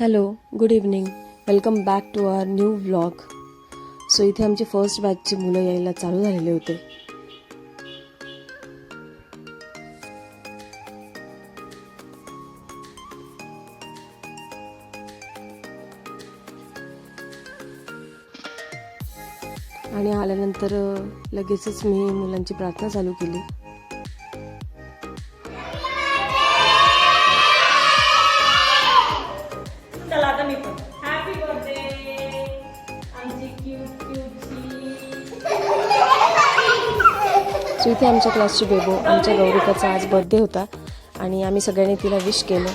Hello, good evening. Welcome back to our new vlog. So इथे आमचे first बॅचची मुलं यायला चालू झालेले होते. आणि आल्यानंतर लगेचच मी मुलांची प्रार्थना चालू केली. सो इथे आमच्या क्लासची बेबो, आमच्या गौरिकाचा आज बर्थडे होता आणि आम्ही सगळ्यांनी तिला विश केलं.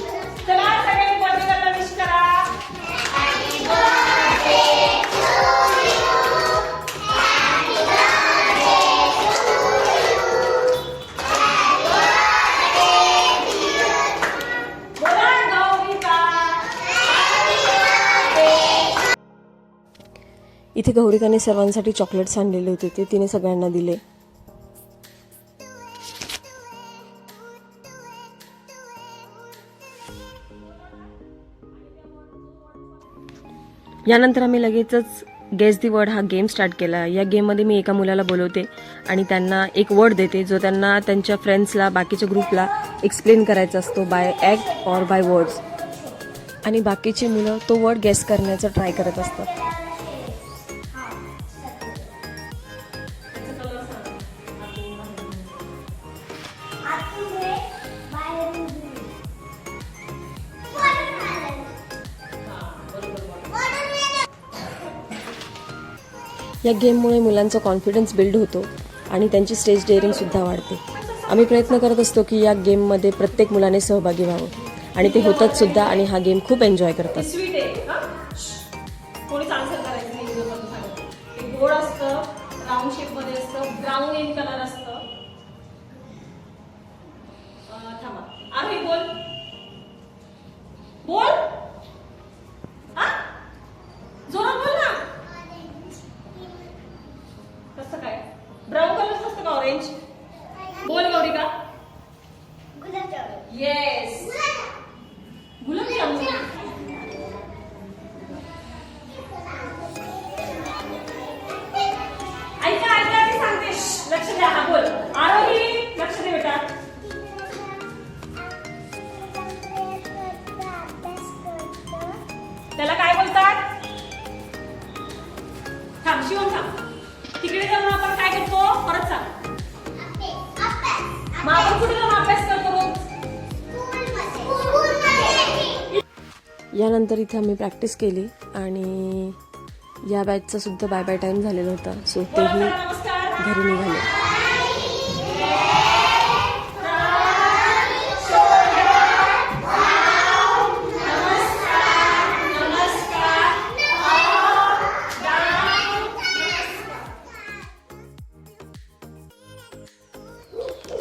इथे गौरिकाने सर्वांसाठी चॉकलेट्स आणलेले होते, ते तिने सगळ्यांना दिले. यानंतर आम्ही लगेचच गेस दी वर्ड हा गेम स्टार्ट केला. या गेममध्ये मी एका मुलाला बोलवते आणि त्यांना एक वर्ड देते जो त्यांना त्यांच्या फ्रेंड्सला, बाकीच्या ग्रुपला एक्सप्लेन करायचा असतो by act or by words. आणि बाकीची मुलं तो वर्ड गेस करण्याचा ट्राय करत असतात. या गेममुळे मुलांचा कॉन्फिडन्स बिल्ड होतो आणि त्यांची स्टेज डेअरिंगसुद्धा वाढते. आम्ही प्रयत्न करत असतो की या गेममध्ये प्रत्येक मुलाने सहभागी व्हावं आणि ते होतात सुद्धा आणि हा गेम खूप एन्जॉय करतात. ब्राउन कलर असतं का ऑरेंज? बोल गौरिका. येस, गुलाबी रंग. ऐका ऐका मी सांगते, लक्ष द्या. हा बोल. आरोही, लक्ष दे बेटा. त्याला काय बोलतात? थांब शिवून थांब. तिकडे जाऊन आपण काय करतो परत सांग. मग आपण कुठे जाऊन अभ्यास करतो रोज? यानंतर इथे आम्ही प्रॅक्टिस केली आणि या बॅचचा सुद्धा बाय बाय टाइम झालेला होता. सो तेही घरी निघाले.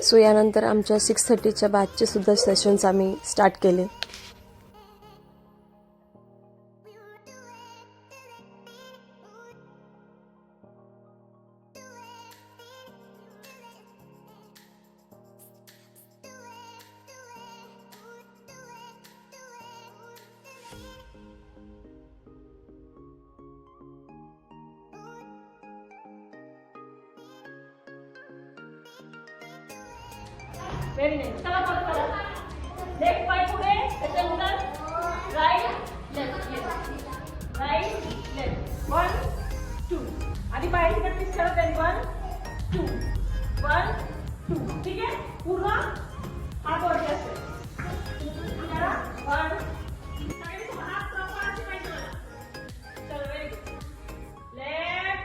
सो यानंतर आमच्या 6:30च्या बॅचचे सुद्धा सेशन्स आम्ही स्टार्ट केले. Very nice. चला परत करा. लेफ्ट पाय पुढे, त्याच्यानंतर right left, left right left. 1 2. आधी पायाची प्रॅक्टिस करा. देन 1 2 1 2. ठीक आहे. पूर्ण हात वरती असेल. करा 1. सगळ्यांनी सोबत हात प्रॉपर असे पाहिजे मला. चलो व्हेरी गुड. लेफ्ट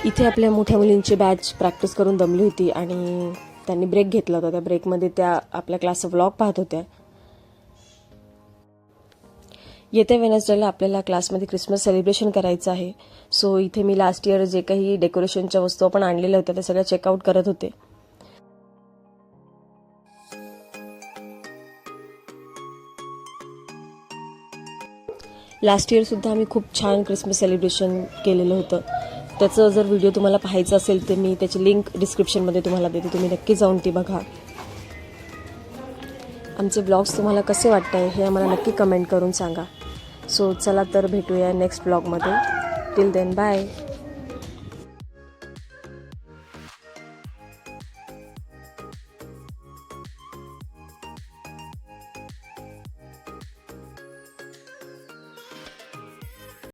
इथे आपल्या मोठ्या मुलींची बॅच प्रॅक्टिस करून दमली होती आणि त्यांनी ब्रेक घेतला होता. त्या ब्रेकमध्ये त्या आपल्या क्लासचा व्लॉग पाहत होत्या. येत्या वेडनेसडेला आपल्याला क्लासमध्ये क्रिसमस सेलिब्रेशन करायचं आहे. सो इथे मी लास्ट इयर जे काही डेकोरेशनच्या वस्तू आपण आणलेल्या होत्या त्या सगळ्या चेकआउट करत होते. लास्ट इयरसुद्धा आम्ही खूप छान क्रिसमस सेलिब्रेशन केलेलं होतं. त्याचं जर व्हिडिओ तुम्हाला पाहायचा असेल तर मी त्याची लिंक डिस्क्रिप्शनमध्ये तुम्हाला देते, तुम्ही नक्की जाऊन ती बघा. आमचे ब्लॉग्स तुम्हाला कसे वाटत आहे हे आम्हाला नक्की कमेंट करून सांगा. सो चला तर भेटूया नेक्स्ट ब्लॉगमध्ये. Till then bye.